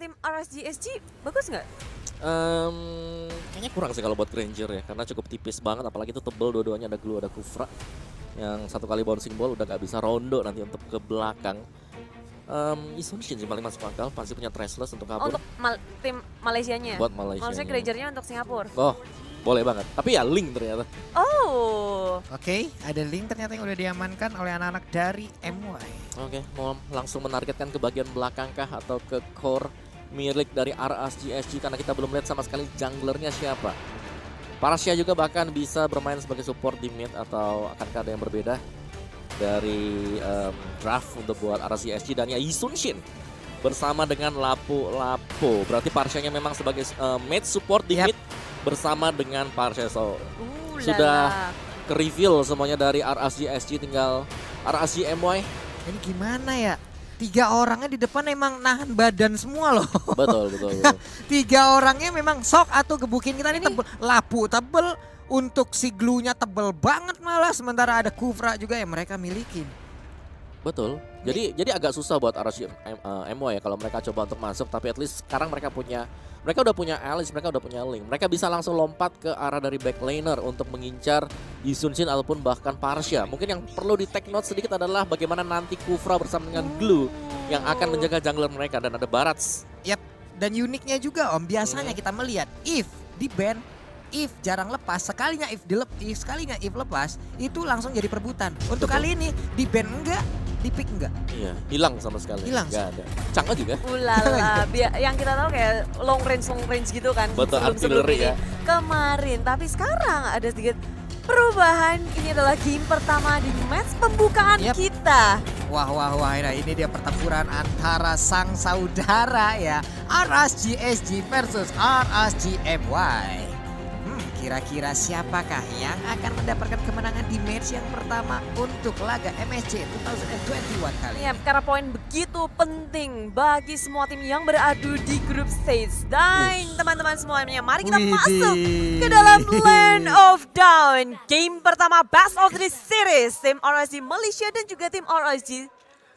tim RSGSG bagus nggak? Kayaknya kurang sih kalau buat Granger ya, karena cukup tipis banget, apalagi itu tebel dua-duanya, ada Glue, ada Kufra. Yang satu kali bouncing ball udah gak bisa rondo nanti untuk ke belakang. Isunshin sih paling masuk akal, pasti punya Trashless untuk kabur. Untuk tim Malaysianya? Buat Malaysia. Maksudnya Grangernya untuk Singapura? Oh, boleh banget. Tapi ya Link ternyata. Oh. Oke, ada Link ternyata yang udah diamankan oleh anak-anak dari MY. Oke, mau langsung menargetkan ke bagian belakang kah atau ke core milik dari RSGSG, karena kita belum lihat sama sekali junglernya siapa. Parasha juga bahkan bisa bermain sebagai support di mid, atau akankah ada yang berbeda dari draft untuk buat RSGSG. Dan ya Isunshin bersama dengan Lapo. Berarti Parshanya memang sebagai mid support di mid bersama dengan Parasha. So sudah ke-reveal semuanya dari RSGSG, tinggal RSG MY. Ini gimana ya? 3 orangnya di depan emang nahan badan semua loh. Betul. 3 orangnya memang sok atau gebukin kita ini tebel. Lapu tebel, untuk si glue-nya tebel banget malah. Sementara ada Kufra juga yang mereka milikin. Betul. Jadi agak susah buat RSG MY ya kalau mereka coba untuk masuk. Tapi at least sekarang mereka udah punya Alice, mereka udah punya Link. Mereka bisa langsung lompat ke arah dari backlaner untuk mengincar Isunshin ataupun bahkan Parasha. Mungkin yang perlu di take note sedikit adalah bagaimana nanti Kufra bersama dengan Glue yang akan menjaga jungler mereka, dan ada Barats. Yap, dan uniknya juga Om, biasanya kita melihat if di ban, if jarang lepas, sekalinya if lepas, itu langsung jadi perebutan. Untuk kali ini di ban enggak, di pick enggak. Iya, hilang sama sekali. Hilang. Enggak ada. Chang'e juga. Ulala, yang kita tahu kayak long range gitu kan. Betul, sebelum artillery ini. ya. Kemarin, tapi sekarang ada sedikit perubahan. Ini adalah game pertama di match pembukaan kita. Wah, nah ini dia pertempuran antara sang saudara ya, RSGSG versus RSGMY. Kira-kira siapakah yang akan mendapatkan kemenangan di match yang pertama untuk laga MSC 2021 kali ini? Ya, karena poin begitu penting bagi semua tim yang beradu di group stage. Dan teman-teman semuanya, mari kita masuk ke dalam Land of Dawn. Game pertama best of the series. Tim RSG Malaysia dan juga tim RSG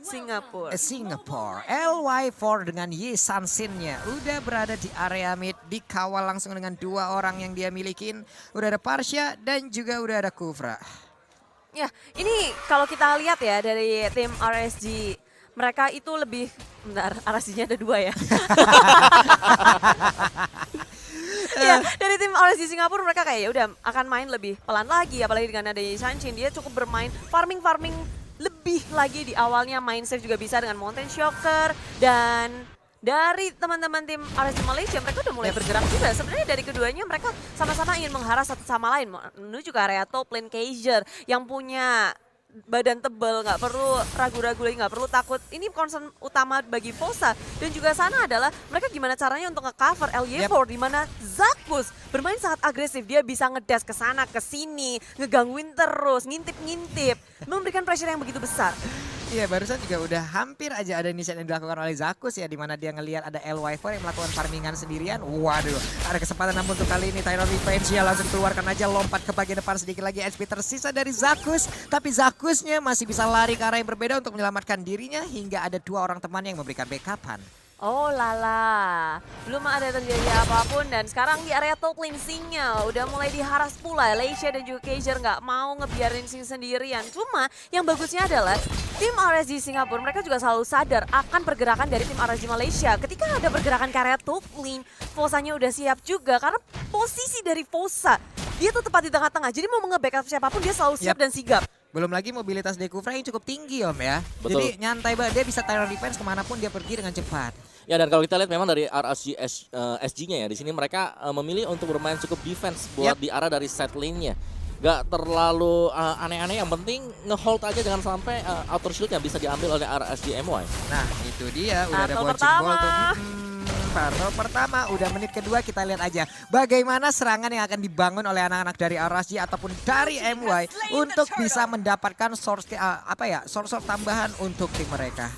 Singapura. Singapore, LY4 dengan Yi Sansin-nya udah berada di area mid, dikawal langsung dengan 2 orang yang dia milikin. Udah ada Parasha dan juga udah ada Kufra. Ya, ini kalau kita lihat ya dari tim RSG, mereka itu lebih, bentar, RSG-nya ada 2 ya. Ya, dari tim RSG Singapura mereka kayak ya udah akan main lebih pelan lagi, apalagi dengan ada Yi Sansin, dia cukup bermain farming lebih lagi di awalnya, main safe juga bisa dengan Mountain Shocker. Dan dari teman-teman tim RSG Malaysia mereka udah mulai bergerak juga. Sebenarnya dari keduanya mereka sama-sama ingin mengharas satu sama lain menuju ke area top lane Kaiser yang punya badan tebal, nggak perlu ragu-ragu lagi, nggak perlu takut. Ini concern utama bagi Fosa. Dan juga sana adalah mereka gimana caranya untuk nge-cover LY4 di mana Zakus bermain sangat agresif. Dia bisa ngedash ke sana ke sini, ngegangguin terus, ngintip-ngintip, memberikan pressure yang begitu besar. Iya, barusan juga udah hampir aja ada inisiatif yang dilakukan oleh Zakus ya, di mana dia ngelihat ada LY4 yang melakukan farmingan sendirian. Waduh, ada kesempatan namun untuk kali ini Tyrone Revenge ya langsung keluarkan aja, lompat ke bagian depan, sedikit lagi HP tersisa dari Zakus. Tapi Zakusnya masih bisa lari ke arah yang berbeda untuk menyelamatkan dirinya hingga ada 2 orang teman yang memberikan backupan. Oh lala, belum ada terjadi apapun dan sekarang di area top lane Sinyal udah mulai diharas pula. Leisha dan juga Kaiser nggak mau ngebiarin Sing sendirian. Cuma yang bagusnya adalah tim RSG Singapura mereka juga selalu sadar akan pergerakan dari tim RSG Malaysia. Ketika ada pergerakan ke area top lane, Fosanya udah siap juga karena posisi dari Fosa dia tuh tepat di tengah-tengah. Jadi mau nge-backup siapapun dia selalu siap dan sigap. Belum lagi mobilitas Kufra yang cukup tinggi Om ya. Betul. Jadi nyantai banget, dia bisa Tyrone Defense kemanapun dia pergi dengan cepat. Ya, dan kalau kita lihat memang dari RSG SG-nya ya, di sini mereka memilih untuk bermain cukup defense buat di arah dari side lane-nya. Gak terlalu aneh-aneh, yang penting nge-hold aja jangan sampai outer shield-nya bisa diambil oleh RSG MY. Nah itu dia, udah ada Battle bouncing ball tuh. pertama. Battle pertama, udah menit kedua, kita lihat aja bagaimana serangan yang akan dibangun oleh anak-anak dari RSG ataupun dari MY untuk bisa mendapatkan source tambahan untuk tim mereka.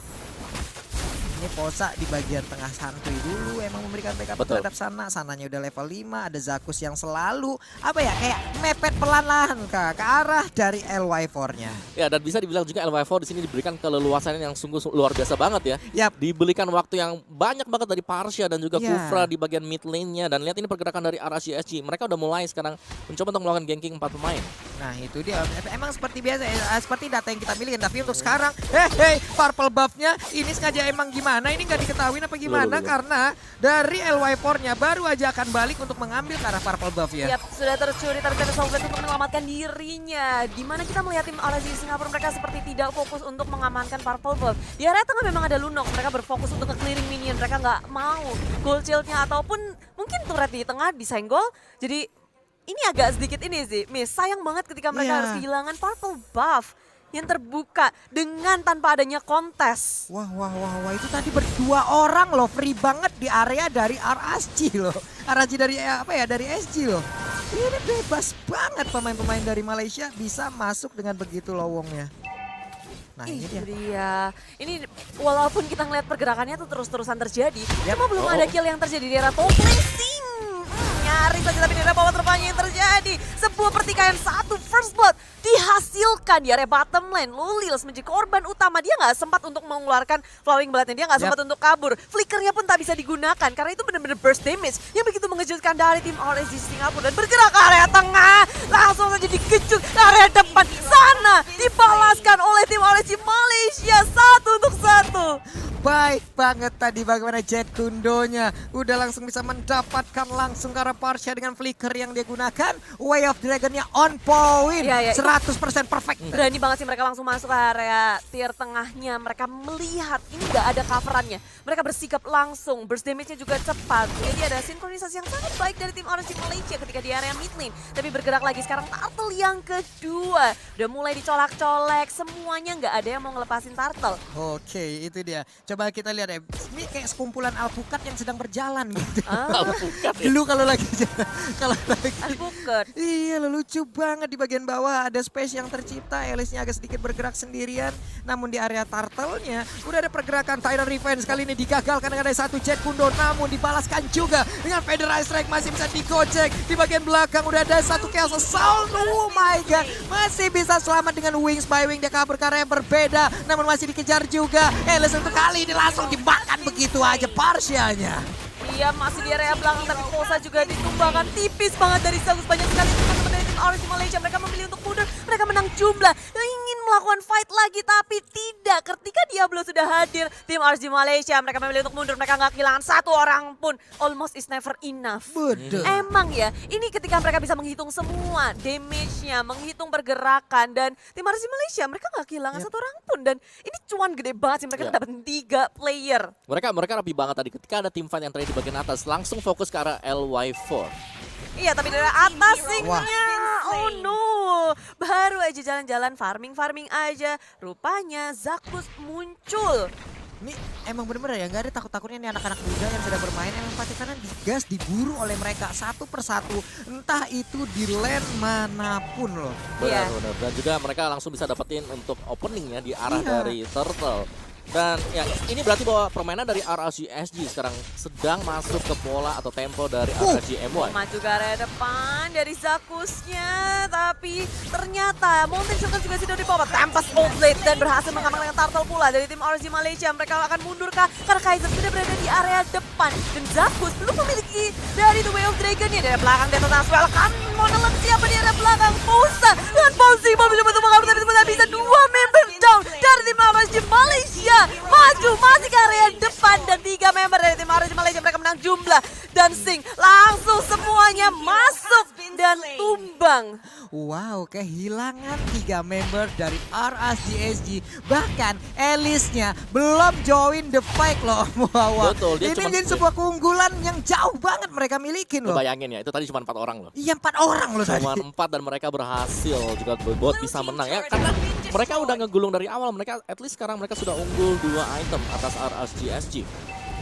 ini Posa di bagian tengah santuy dulu emang memberikan backup Betul. terhadap Sananya udah level 5, ada Zakus yang selalu apa ya kayak mepet pelan-pelan ke arah dari LY4-nya. Ya, dan bisa dibilang juga LY4 di sini diberikan keleluasan yang sungguh luar biasa banget ya. Yap. Diberikan waktu yang banyak banget dari Parsha dan juga Iya. Kufra di bagian mid lane-nya. Dan lihat ini pergerakan dari RSGSG. Mereka udah mulai sekarang mencoba untuk melakukan ganking 4 pemain. Nah itu dia, emang seperti biasa, seperti data yang kita miliki. Tapi untuk sekarang, hei, purple buff-nya ini sengaja emang gimana? Ini nggak diketahui apa gimana? Loh. Karena dari LY4-nya baru aja akan balik untuk mengambil ke arah purple buff ya. Yap, sudah tercuri target Soulblade untuk menyelamatkan dirinya. Dimana kita melihat tim RSG Singapura mereka seperti tidak fokus untuk mengamankan Purple Buff. Di area tengah memang ada Lunox, mereka berfokus untuk nge-clearing minion. Mereka nggak mau gold shield-nya ataupun mungkin turret di tengah disenggol. Jadi ini agak sedikit ini sih, miss. Sayang banget ketika mereka Iya. harus kehilangan Purple Buff yang terbuka dengan tanpa adanya kontes. Wah, itu tadi berdua orang loh, free banget di area dari RSG loh. RSG dari dari SG loh. Ini bebas banget pemain-pemain dari Malaysia bisa masuk dengan begitu lowongnya. Nah ini dia. Ini walaupun kita ngeliat pergerakannya tuh terus-terusan terjadi, Yap. cuma belum ada kill yang terjadi di era top placing. Nyaris saja tapi di area bawah terbanyak yang terjadi. Sebuah pertikaian satu first blood dihasilkan di area bottom lane. Lulils menjadi korban utama. Dia nggak sempat untuk mengeluarkan flowing bloodnya. Dia nggak sempat untuk kabur. Flickernya pun tak bisa digunakan karena itu benar-benar burst damage yang begitu mengejutkan dari tim RSG Singapura dan bergerak ke area tengah. Langsung saja dikejut ke area depan. Sana dibalaskan oleh tim RSG Malaysia 1-1. Baik banget tadi bagaimana Jet Kundonya. Udah langsung bisa mendapatkan langsung ke arah Parsha dengan flicker yang dia gunakan. Way of Dragon-nya on point. Iya, 100% perfect. Berani banget sih mereka langsung masuk ke area tier tengahnya. Mereka melihat ini nggak ada coverannya. Mereka bersikap langsung, burst damage-nya juga cepat. Jadi ada sinkronisasi yang sangat baik dari tim RSG Malaysia ketika di area mid lane. Tapi bergerak lagi sekarang Turtle yang kedua. Udah mulai dicolak-colek, semuanya nggak ada yang mau ngelepasin Turtle. Oke, itu dia. Coba kita lihat ya. Ini kayak sekumpulan alpukat yang sedang berjalan gitu. Alpukat ya. Dulu kalau lagi Alpukat. iya lo lucu banget di bagian bawah ada space yang tercipta. Elisnya agak sedikit bergerak sendirian. Namun di area turtle-nya udah ada pergerakan Tyrant Revenge. Kali ini digagalkan dengan ada satu Jet Kundo. Namun dibalaskan juga dengan Federal Strike masih bisa digocek. Di bagian belakang udah ada satu Chaos Assault. Oh my god. Masih bisa selamat dengan Wings by Wing. Dia kabur ke area yang berbeda. Namun masih dikejar juga. Elis untuk kali ini langsung dimakan begitu aja Parsha-nya. Iya masih di area belakang tapi Posa juga ditumbangkan tipis banget dari Zagus. Banyak sekali teman-teman dari tim RSG Malaysia. Mereka memilih untuk mundur. Mereka menang jumlah. Ingin melakukan fight lagi tapi tidak. Ketika Diablo sudah hadir tim RSG Malaysia. Mereka memilih untuk mundur. Mereka nggak kehilangan satu orang pun. Almost is never enough. Betul. Emang ya ini ketika mereka bisa menghitung semua damage-nya. Menghitung pergerakan. Dan tim RSG Malaysia mereka nggak kehilangan satu orang pun. Dan ini cuan gede banget sih. Mereka dapat 3 player. Mereka rapi banget tadi ketika ada tim fight yang terjadi di bagian atas langsung fokus ke arah LY4. Iya tapi dari atas Wah. singnya. Oh no. Baru aja jalan-jalan farming aja. Rupanya Zakus muncul. Ini emang bener-bener ya, nggak ada takut-takutnya nih anak-anak muda yang sudah bermain. Emang pasti karena digas, diburu oleh mereka satu persatu. Entah itu di lane manapun loh. Iya. Benar. Dan juga mereka langsung bisa dapetin untuk openingnya di arah Iya. dari Turtle. Dan ya ini berarti bahwa permainan dari RRGSG sekarang sedang masuk ke pola atau tempo dari RRGMY. Maju ke area depan dari Zakusnya. Tapi ternyata Mountain Shogun juga sudah dibawa tanpa Spotlight dan berhasil mengamankan Turtle pula dari tim RSG Malaysia. Mereka akan mundur kah? Karena Kaiser sudah berada di area depan. Dan Zakus belum memiliki dari The Way of Dragon-nya. Dari belakang dia tetap welcome. Monolith siapa di area belakang? Posa dengan Ponzi. Mau mencoba untuk mengambil tapi tidak bisa. 2 member down dari tim RSG Malaysia. Maju masih ke area depan dan 3 member dari tim RSG Malaysia mereka menang jumlah dan Sing langsung semuanya masuk dan tumbang. Wow, kehilangan 3 member dari RSGSG. Bahkan Elisnya belum join the fight loh. Wow. Betul, dia Ini cuma- jadi sebuah keunggulan yang jauh banget mereka milikin Lo loh. bayangin ya, itu tadi cuma 4 orang loh. Iya 4 orang loh tadi. Cuma 4 dan mereka berhasil juga buat bisa menang ya. Karena mereka udah ngegulung dari awal. Mereka at least sekarang mereka sudah unggul 2 item atas RSGSG.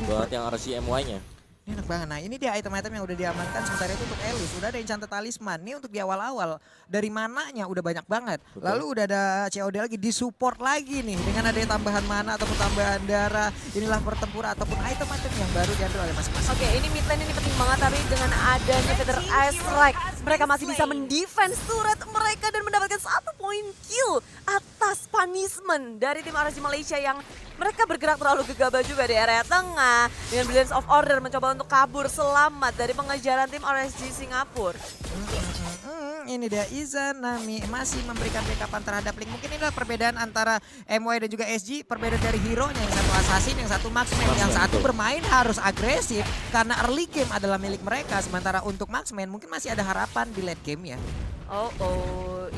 Buat yang RSGMY-nya. Ini enak banget. Nah ini dia item-item yang udah diamankan sementara itu untuk Elis. Udah ada Enchanted Talisman. Ini untuk di awal-awal. Dari mananya udah banyak banget. Betul. Lalu udah ada COD lagi, disupport lagi nih. Dengan adanya tambahan mana ataupun tambahan darah. Inilah pertempuran ataupun item-item yang baru diambil oleh masing-masing. Oke, ini mid lane ini penting banget, tapi dengan adanya Feather Ice Strike, mereka masih bisa mendefense turret mereka dan mendapatkan 1 poin kill atas punishment dari tim RSG Malaysia yang mereka bergerak terlalu gegabah juga di area tengah dengan Brilliance of Order mencoba untuk kabur selamat dari pengejaran tim RSG Singapura. Ini dia Izanami masih memberikan backupan terhadap Link. Mungkin inilah perbedaan antara MY dan juga SG. Perbedaan dari hero-nya, yang satu assassin, yang satu marksman. Yang satu bermain harus agresif karena early game adalah milik mereka. Sementara untuk marksman mungkin masih ada harapan di late game ya.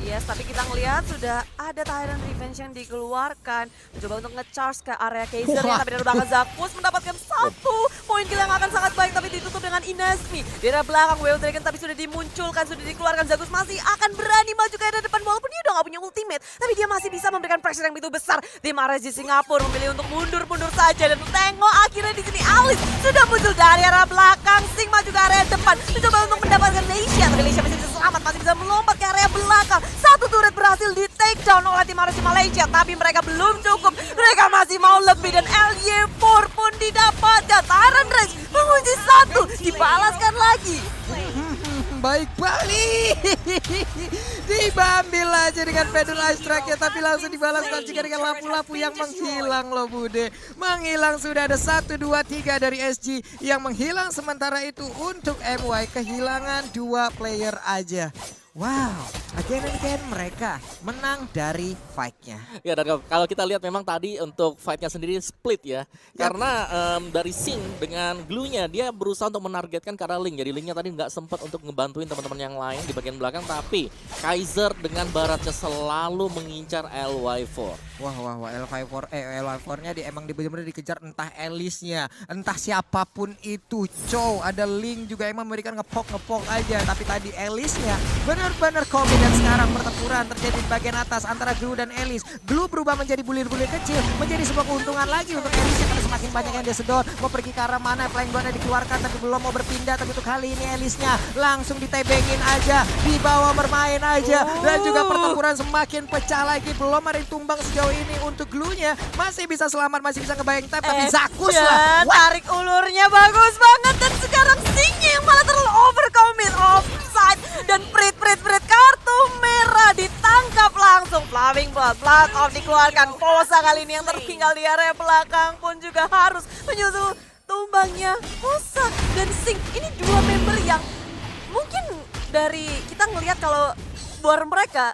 Yes, tapi kita ngelihat sudah ada Tyrant Revenge yang dikeluarkan. Mencoba untuk nge-charge ke area Kaiser ya, tapi dari belakang Zakus mendapatkan 1 poin kill yang akan sangat baik, tapi ditutup dengan Inazmi. Di area belakang Wild Dragon tapi sudah dimunculkan, sudah dikeluarkan. Zakus masih akan berani maju ke area depan walaupun dia udah gak punya ultimate. Tapi dia masih bisa memberikan pressure yang begitu besar. Tim RSG Singapura memilih untuk mundur-mundur saja dan tengok akhirnya di sini Alice sudah muncul dari area belakang. Sing maju ke area depan, mencoba untuk mendapatkan Leisha, tapi Leisha masih bisa selamat, masih bisa melompat ke area belakang. 1 turret berhasil di take down oleh tim RSG Malaysia, tapi mereka belum cukup. Mereka masih mau lebih dan LY4 pun didapatkan. Tyrant Rage mengunci 1, dibalaskan lagi. Baik Bali. Diambil aja dengan Feather Ice Strike-nya, tapi langsung dibalas juga dengan lampu-lampu yang menghilang loh Bude. Menghilang sudah ada 1, 2, 3 dari SG yang menghilang, sementara itu untuk MY kehilangan 2 player aja. Wow, again and again mereka menang dari fight-nya. Ya, dan kalau kita lihat memang tadi untuk fight-nya sendiri split ya. Karena dari Sing dengan glue-nya dia berusaha untuk menargetkan ke arah Link. Jadi Link-nya tadi nggak sempat untuk ngebantuin teman-teman yang lain di bagian belakang. Tapi Kaiser dengan baratnya selalu mengincar LY4. Wah, LY4-nya emang benar-benar dikejar, entah Elis-nya, entah siapapun itu. Chow, ada Link juga emang memberikan ngepok aja. Tapi tadi Elis-nya benar-benar komit, dan sekarang pertempuran terjadi di bagian atas antara Glue dan Elis. Glue berubah menjadi bulir-bulir kecil, menjadi sebuah keuntungan lagi untuk Elis karena semakin banyak yang dia sedot. Mau pergi ke arah mana, flank gunnya dikeluarkan tapi belum mau berpindah. Tapi untuk kali ini Elisnya langsung ditebengin aja, dibawa bermain aja. Dan juga pertempuran semakin pecah lagi, belum ada yang tumbang sejauh ini. Untuk Glue-nya masih bisa selamat, masih bisa ngebayang tap, tapi Zakus lah. Tarik ulurnya bagus banget dan sekarang Sing-nya yang malah terlalu overcommit, offside dan prit kartu merah ditangkap langsung. Flaming Blood off dikeluarkan. Fosa kali ini yang tertinggal di area belakang pun juga harus menyusul tumbangnya Fosa dan Sing. Ini 2 member yang mungkin dari kita ngelihat kalau war mereka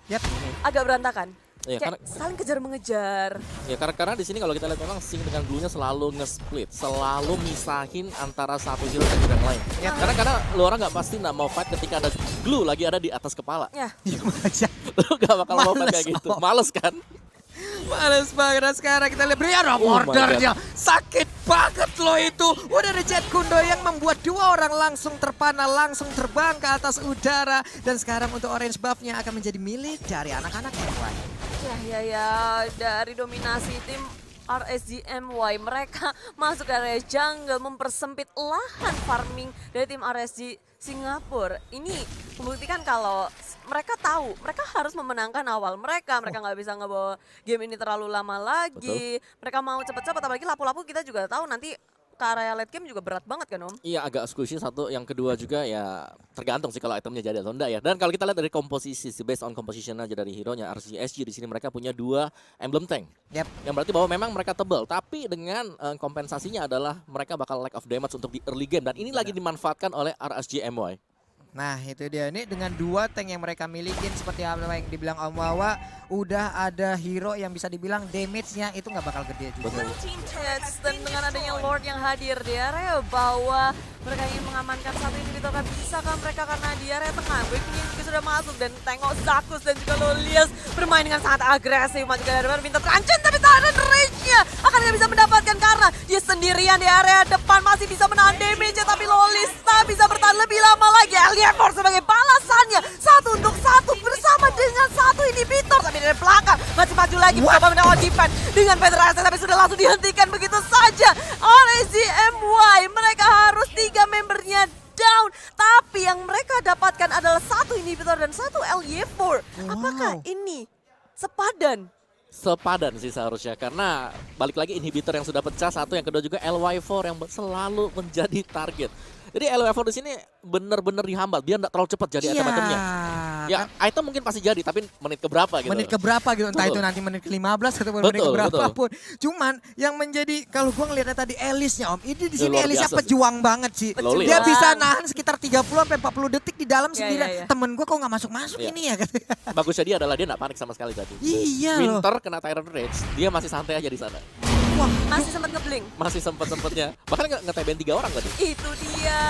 agak berantakan. Ya, Kayak saling kejar-mengejar. Ya, karena di sini kalau kita lihat memang Sing dengan Glue-nya selalu nge-split, selalu misahin antara satu hero dan yang lain. Ya, karena lu orang nggak pasti nggak mau fight ketika ada Glue lagi ada di atas kepala. Ya. Lu nggak bakal mau fight kayak gitu. Males kan? Males banget. Nah, sekarang kita lihat Brian ordernya sakit banget loh itu. Udah ada Jet Kundo yang membuat 2 orang langsung terpana, langsung terbang ke atas udara. Dan sekarang untuk orange buff-nya akan menjadi milik dari anak-anak MY. Ya, dari dominasi tim RSG MY, mereka masuk ke area jungle, mempersempit lahan farming dari tim RSG Singapura. Ini membuktikan kalau mereka tahu, mereka harus memenangkan awal mereka nggak bisa ngebawa game ini terlalu lama lagi. Betul. Mereka mau cepet-cepet, apalagi lapu-lapu kita juga tahu nanti ke area late game juga berat banget kan Om? Iya, agak squishy satu, yang kedua juga ya tergantung sih kalau itemnya jadi atau enggak ya. Dan kalau kita lihat dari komposisi, based on composition aja dari hero-nya RSG di sini mereka punya 2 emblem tank. Yang berarti bahwa memang mereka tebal, tapi dengan kompensasinya adalah mereka bakal lack of damage untuk di early game, dan ini lagi dimanfaatkan oleh RSG MY. Nah itu dia, ini dengan 2 tank yang mereka milikin seperti apa yang dibilang Om Wawa, udah ada hero yang bisa dibilang damage-nya itu nggak bakal gede juga. Dan dengan adanya Lord yang hadir di area bawah, mereka ingin mengamankan satu individu, kan bisakah mereka karena di area tengah breakingnya juga sudah masuk, dan tengok Zakus dan juga Lolius bermain dengan sangat agresif, maju ke depan minta terancam, tapi Tyrant Rage-nya akan tidak bisa mendapatkan karena dia sendirian di area depan, masih bisa menahan damage-nya, tapi Lolius tak bisa bertahan lebih lama lagi. LY4 sebagai balasannya 1 untuk 1 bersama dengan 1 inhibitor, tapi dari belakang masih maju lagi mencoba mendapat defense dengan Feather Ice, tapi sudah langsung dihentikan begitu saja oleh ZMY. Mereka harus 3 dapatkan adalah 1 inhibitor dan 1 LY4. Apakah ini sepadan? Sepadan sih seharusnya, karena balik lagi inhibitor yang sudah pecah, satu yang kedua juga LY4 yang selalu menjadi target. Jadi LY4 di sini benar-benar dihambat biar nggak terlalu cepat jadi item-itemnya. Ya, item mungkin pasti jadi, tapi menit keberapa gitu. Menit keberapa gitu, entah Betul. itu nanti menit ke-15 atau menit keberapa pun. Cuman yang menjadi, kalau gua ngeliatnya tadi Elisnya Om, ini di sini luar Elisnya biasa sih. pejuang banget sih. Loli. Dia Pejuang. bisa nahan sekitar 30-40 detik di dalam sendirian. iya. Temen gua kok nggak masuk-masuk Iya. ini ya katanya. Bagusnya dia adalah dia nggak panik sama sekali tadi. Iya loh. Winter kena Tyrant Rage, dia masih santai aja di sana. Wah, Masih sempat ngeblink. Masih sempet-sempetnya. Bahkan nge-TBN 3 orang tadi. Itu dia.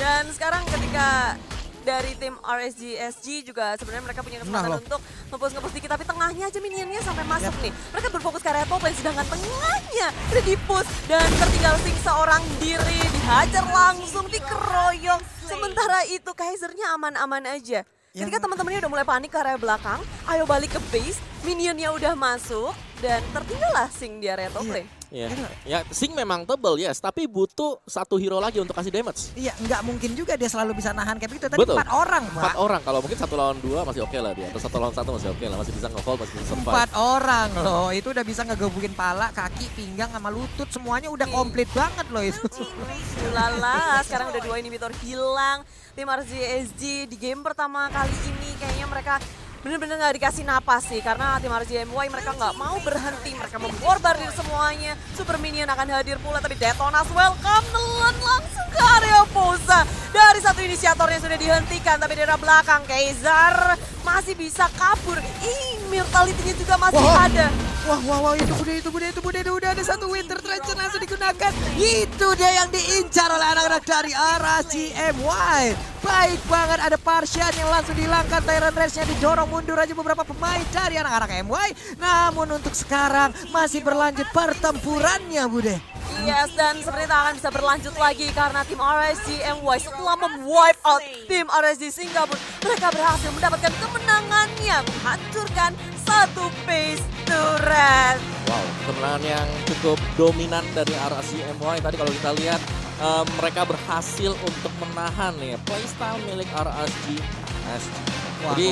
Dan sekarang ketika dari tim RSG juga sebenarnya mereka punya kesempatan loh. untuk nge-push dikit, tapi tengahnya aja minionnya sampai masuk nih. Mereka berfokus ke area top lane, sedangkan tengahnya udah di-push dan tertinggal Sing seorang diri, dihajar langsung, dikeroyok. Sementara itu Kaisernya aman-aman aja. Ketika teman-temannya udah mulai panik ke area belakang, ayo balik ke base, minionnya udah masuk dan tertinggallah Sing di area top lane. Iya. Ya, Sing memang tebel yes, tapi butuh satu hero lagi untuk kasih damage. iya nggak mungkin juga dia selalu bisa nahan kayak begitu. Tadi Betul. 4 orang, Pak. 4 orang, kalau mungkin 1 lawan 2 masih oke lah dia. Atau 1 lawan 1 masih oke lah, masih bisa nge-hold, masih bisa survive. 4 orang loh, itu udah bisa ngegebukin pala, kaki, pinggang, sama lutut, semuanya udah komplit banget loh itu. Ulala, sekarang udah 2 inhibitor hilang. Tim RGSG di game pertama kali ini kayaknya mereka bener-bener gak dikasih napas sih. Karena tim RGMY mereka gak mau berhenti. Mereka memborbardir semuanya. Super Minion akan hadir pula, tapi Detonas welcome nelan langsung ke area Posa. Dari satu inisiatornya sudah dihentikan, tapi dari belakang Kaiser masih bisa kabur. Immortality-nya juga masih ada. Wah, itu bude, udah ada satu Winter Treasure langsung digunakan. Itu dia yang diincar oleh anak-anak dari RSGMY. Baik banget, ada Parsian yang langsung dihilangkan, Tyrant Rage-nya didorong mundur aja beberapa pemain dari anak-anak MY. Namun untuk sekarang masih berlanjut pertempurannya, Bude. Yes, dan seperti tak akan bisa berlanjut lagi karena tim RSGMY setelah mem-wipe out tim RSG Singapura, mereka berhasil mendapatkan kemenangan yang menghancurkan satu base turret. Wow, kemenangan yang cukup dominan dari RSGMY. Tadi kalau kita lihat mereka berhasil untuk menahan ya playstyle milik RSG. Jadi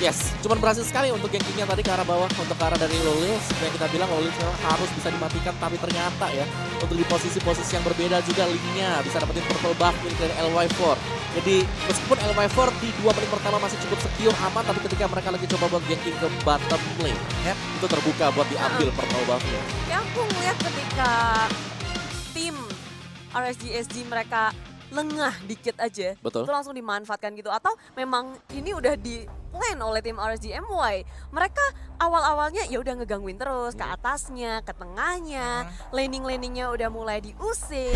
yes, cuman berhasil sekali untuk gankingnya tadi ke arah bawah, untuk ke arah dari Lolils. Yang kita bilang Lolils harus bisa dimatikan, tapi ternyata ya untuk di posisi-posisi yang berbeda juga linknya bisa dapetin purple buff milik dari LY4. Jadi meskipun LY4 di 2 menit pertama masih cukup secure aman, tapi ketika mereka lagi coba buat ganking ke bottom lane, itu terbuka buat diambil purple buffnya. Yang aku ngeliat ketika tim RSGSG mereka lengah dikit aja, Betul. itu langsung dimanfaatkan gitu. Atau memang ini udah di plan oleh tim RSGMY. Mereka awal-awalnya ya udah ngegangguin terus ke atasnya, ke tengahnya, laning-laningnya udah mulai diusir.